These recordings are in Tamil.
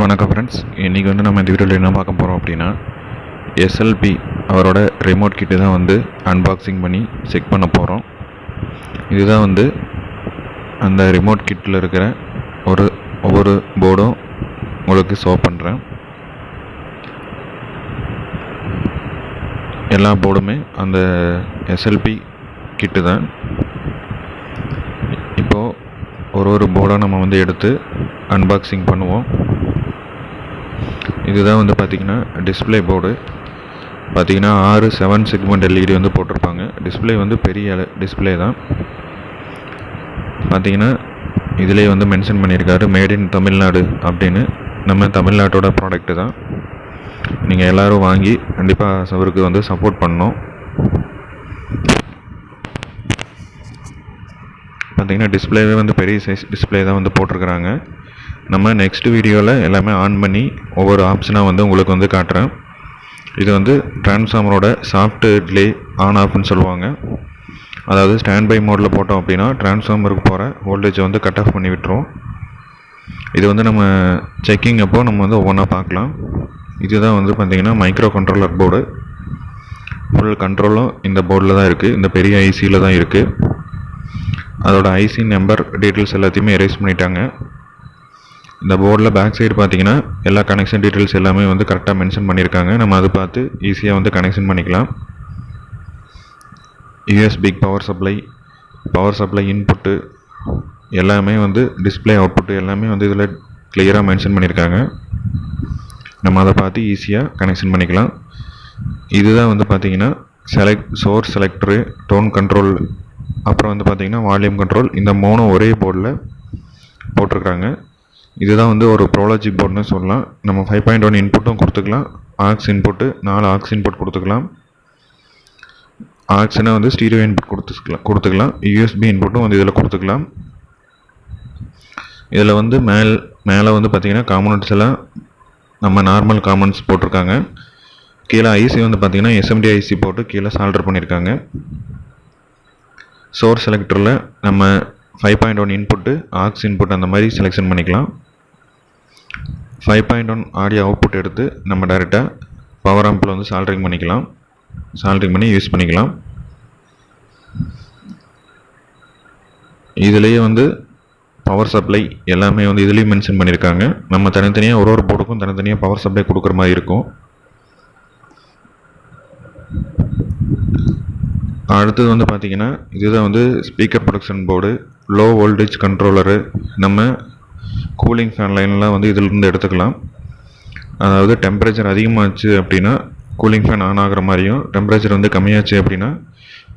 வணக்கம் ஃப்ரெண்ட்ஸ், இன்றைக்கி வந்து நம்ம இந்த வீடியோவில் என்ன பார்க்க போகிறோம் அப்படின்னா, எஸ்எல்பி அவரோட ரிமோட் கிட்டு தான் வந்து அன்பாக்சிங் பண்ணி செக் பண்ண போகிறோம். இதுதான் வந்து அந்த ரிமோட் கிட்டில் இருக்கிற ஒவ்வொரு போர்டும் உங்களுக்கு ஷோ பண்ணுறேன். எல்லா போர்டுமே அந்த எஸ்எல்பி கிட்டு தான். இப்போது ஒரு போர்டாக நம்ம வந்து எடுத்து அன்பாக்சிங் பண்ணுவோம். இதுதான் வந்து பார்த்திங்கன்னா டிஸ்பிளே போர்டு. பார்த்திங்கன்னா 7 செக்மெண்ட் எல்இடி வந்து போட்டிருப்பாங்க. டிஸ்பிளே வந்து பெரிய டிஸ்பிளே தான். பார்த்திங்கன்னா இதிலே வந்து மென்ஷன் பண்ணியிருக்காரு மேட் இன் தமிழ்நாடு அப்படின்னு. நம்ம தமிழ்நாட்டோட ப்ராடக்ட்டு தான். நீங்கள் எல்லோரும் வாங்கி கண்டிப்பாக அவருக்கு வந்து சப்போர்ட் பண்ணணும். பார்த்திங்கன்னா டிஸ்பிளேவே வந்து பெரிய சைஸ் டிஸ்பிளே தான் வந்து போட்டிருக்கிறாங்க. நம்ம நெக்ஸ்ட் வீடியோவில் எல்லாமே ஆன் பண்ணி ஒவ்வொரு ஆப்ஷனாக வந்து உங்களுக்கு வந்து காட்டுறேன். இது வந்து டிரான்ஸ்ஃபார்மரோட சாஃப்ட் டிலே ஆன் ஆஃப்னு சொல்லுவாங்க. அதாவது ஸ்டாண்ட் பை மோடில் போட்டோம் அப்படின்னா டிரான்ஸ்ஃபார்மருக்கு போகிற வோல்டேஜை வந்து கட் ஆஃப் பண்ணி விட்டுரும். இது வந்து நம்ம செக்கிங் அப்போ நம்ம வந்து ஒவ்வொன்றா பார்க்கலாம். இதுதான் வந்து பார்த்திங்கன்னா மைக்ரோ கண்ட்ரோலர் போர்டு. ஃபுல் கண்ட்ரோலும் இந்த போர்டில் தான் இருக்குது. இந்த பெரிய ஐசியில் தான் இருக்குது. அதோட ஐசி நம்பர் டீட்டெயில்ஸ் எல்லாத்தையுமே எரேஸ் பண்ணிட்டாங்க. இந்த போர்டில் பேக் சைடு பார்த்தீங்கன்னா எல்லா கனெக்ஷன் டீட்டெயில்ஸ் எல்லாமே வந்து கரெக்டாக மென்ஷன் பண்ணியிருக்காங்க. நம்ம அதை பார்த்து ஈஸியாக வந்து கனெக்ஷன் பண்ணிக்கலாம். யூஎஸ்பி பவர் சப்ளை இன்புட்டு எல்லாமே வந்து டிஸ்பிளே அவுட்புட்டு எல்லாமே வந்து இதில் கிளியராக மென்ஷன் பண்ணியிருக்காங்க. நம்ம அதை பார்த்து ஈஸியாக கனெக்ஷன் பண்ணிக்கலாம். இதுதான் வந்து பார்த்திங்கன்னா சோர்ஸ் செலக்டரு, டோன் கண்ட்ரோல், அப்புறம் வந்து பார்த்திங்கன்னா வால்யூம் கண்ட்ரோல், இந்த 3 ஒரே போர்டில் போட்டிருக்காங்க. இதுதான் வந்து ஒரு ப்ரோலாஜிக் போர்டுன்னு சொல்லலாம். நம்ம 5.1 இன்புட்டும் கொடுத்துக்கலாம். ஆக்ஸ் இன்புட்டு 4 ஆக்ஸ் இன்புட் கொடுத்துக்கலாம். ஆக்ஸ்னா வந்து ஸ்டீரியோ இன்புட் கொடுத்துக்கலாம். யூஎஸ்பி இன்புட்டும் வந்து இதில் கொடுத்துக்கலாம். இதில் வந்து மேலே வந்து பார்த்திங்கன்னா காம்பனன்ட்ஸ் எல்லாம் நம்ம நார்மல் காம்பனன்ட்ஸ் போட்டிருக்காங்க. கீழே ஐசி வந்து பார்த்திங்கன்னா எஸ்எம்டி ஐசி போட்டு கீழே சால்டர் பண்ணியிருக்காங்க. சோர்ஸ் செலக்டரில் நம்ம 5.1 இன்புட்டு, ஆக்ஸ் இன்புட் அந்த மாதிரி செலெக்ஷன் பண்ணிக்கலாம். 5.1 ஆடியோ அவுட்புட் எடுத்து நம்ம டைரெக்டாக பவர் ஆம்பில் வந்து சால்டரிங் பண்ணி யூஸ் பண்ணிக்கலாம். இதுலேயே வந்து பவர் சப்ளை எல்லாமே வந்து இதுலேயும் மென்ஷன் பண்ணியிருக்காங்க. நம்ம தனித்தனியாக ஒரு போர்டுக்கும் தனித்தனியாக பவர் சப்ளை கொடுக்குற மாதிரி இருக்கும். அடுத்தது வந்து பார்த்திங்கன்னா இதுதான் வந்து speaker production board, low voltage controller. நம்ம கூலிங் ஃபேன் லைன்லாம் வந்து இதிலிருந்து எடுத்துக்கலாம். அதாவது டெம்பரேச்சர் அதிகமாச்சு அப்படின்னா கூலிங் ஃபேன் ஆன் ஆகிற மாதிரியும், டெம்பரேச்சர் வந்து கம்மியாச்சு அப்படின்னா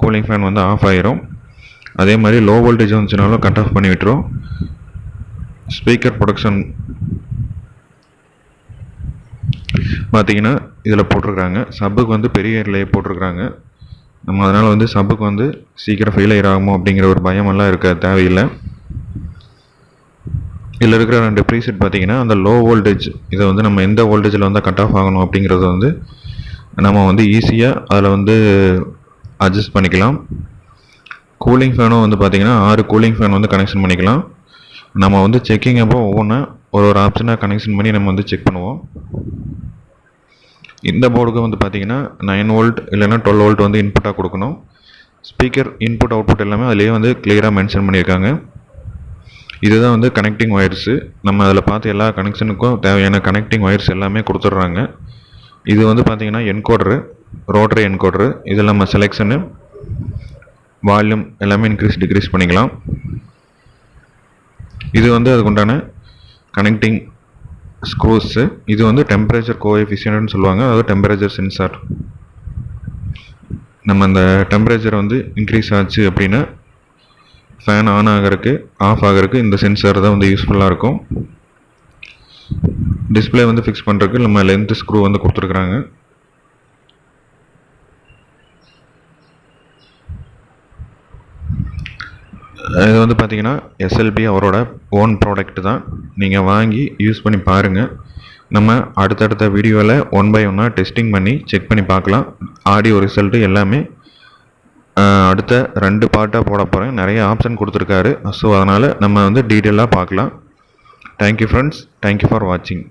கூலிங் ஃபேன் வந்து ஆஃப் ஆகிரும். அதே மாதிரி லோ வோல்டேஜ் வந்துச்சுனாலும் கட் ஆஃப் பண்ணி விட்டுரும். ஸ்பீக்கர் ப்ரொடக்ஷன் பார்த்திங்கன்னா இதில் போட்டிருக்காங்க. சப்புக்கு வந்து பெரிய ரிலே போட்டிருக்காங்க. நம்ம அதனால் வந்து சப்புக்கு வந்து சீக்கிரம் ஃபெயிலியர் ஆகுமோ அப்படிங்கிற ஒரு பயமெல்லாம் இருக்க தேவையில்லை. இதில் இருக்கிற 2 ப்ரீசெட் பார்த்திங்கன்னா அந்த லோ வோல்டேஜ், இதை வந்து நம்ம எந்த வோல்டேஜில் வந்து கட் ஆஃப் ஆகணும் அப்படிங்கிறத வந்து நம்ம வந்து ஈஸியாக அதில் வந்து அட்ஜஸ்ட் பண்ணிக்கலாம். கூலிங் ஃபேனும் வந்து பார்த்திங்கன்னா 6 கூலிங் ஃபேன் வந்து கனெக்ஷன் பண்ணிக்கலாம். நம்ம வந்து செக்கிங் அப்போ ஒவ்வொன்றா ஒரு ஆப்ஷனாக கனெக்ஷன் பண்ணி நம்ம வந்து செக் பண்ணுவோம். இந்த போர்டுக்கு வந்து பார்த்திங்கன்னா 9 வோல்ட் இல்லைன்னா 12 வோல்ட் வந்து இன்புட்டாக கொடுக்கணும். ஸ்பீக்கர் இன்புட் அவுட்புட் எல்லாமே அதிலேயே வந்து கிளியராக மென்ஷன் பண்ணியிருக்காங்க. இதுதான் வந்து கனெக்டிங் ஒயர்ஸு. நம்ம அதில் பார்த்து எல்லா கனெக்ஷனுக்கும் தேவையான கனெக்டிங் ஒயர்ஸ் எல்லாமே கொடுத்துட்றாங்க. இது வந்து பார்த்திங்கன்னா என்கோடரு, ரோட்டரி என்கோடரு. இதில் நம்ம செலெக்ஷனு, வால்யூம் எல்லாமே டிக்ரீஸ் பண்ணிக்கலாம். இது வந்து அதுக்குண்டான கனெக்டிங் ஸ்க்ரூஸு. இது வந்து டெம்பரேச்சர் கோஎஃபிஷியன்ட்னு சொல்லுவாங்க. அதாவது டெம்பரேச்சர் சென்சார். நம்ம அந்த டெம்பரேச்சர் வந்து இன்க்ரீஸ் ஆச்சு அப்படின்னா ஃபேன் ஆன் ஆகிறதுக்கு ஆஃப் ஆகிறதுக்கு இந்த சென்சார் தான் வந்து யூஸ்ஃபுல்லாக இருக்கும். டிஸ்பிளே வந்து ஃபிக்ஸ் பண்ணுறதுக்கு நம்ம லென்த் ஸ்க்ரூ வந்து கொடுத்துருக்குறாங்க. இது வந்து பார்த்திங்கன்னா எஸ்எல்பி அவரோட ஓன் ப்ராடக்ட் தான். நீங்கள் வாங்கி யூஸ் பண்ணி பாருங்கள். நம்ம அடுத்தடுத்த வீடியோவில் 1 by 1 டெஸ்டிங் பண்ணி செக் பண்ணி பார்க்கலாம். ஆடியோ ரிசல்ட்டு எல்லாமே அடுத்த 2 பார்ட்டாக போட போகிறேன். நிறைய ஆப்ஷன் கொடுத்துருக்காரு. ஸோ அதனால் நம்ம வந்து டீட்டெயிலாக பார்க்கலாம். Thank you friends. தேங்க்யூ ஃபார் வாட்சிங்.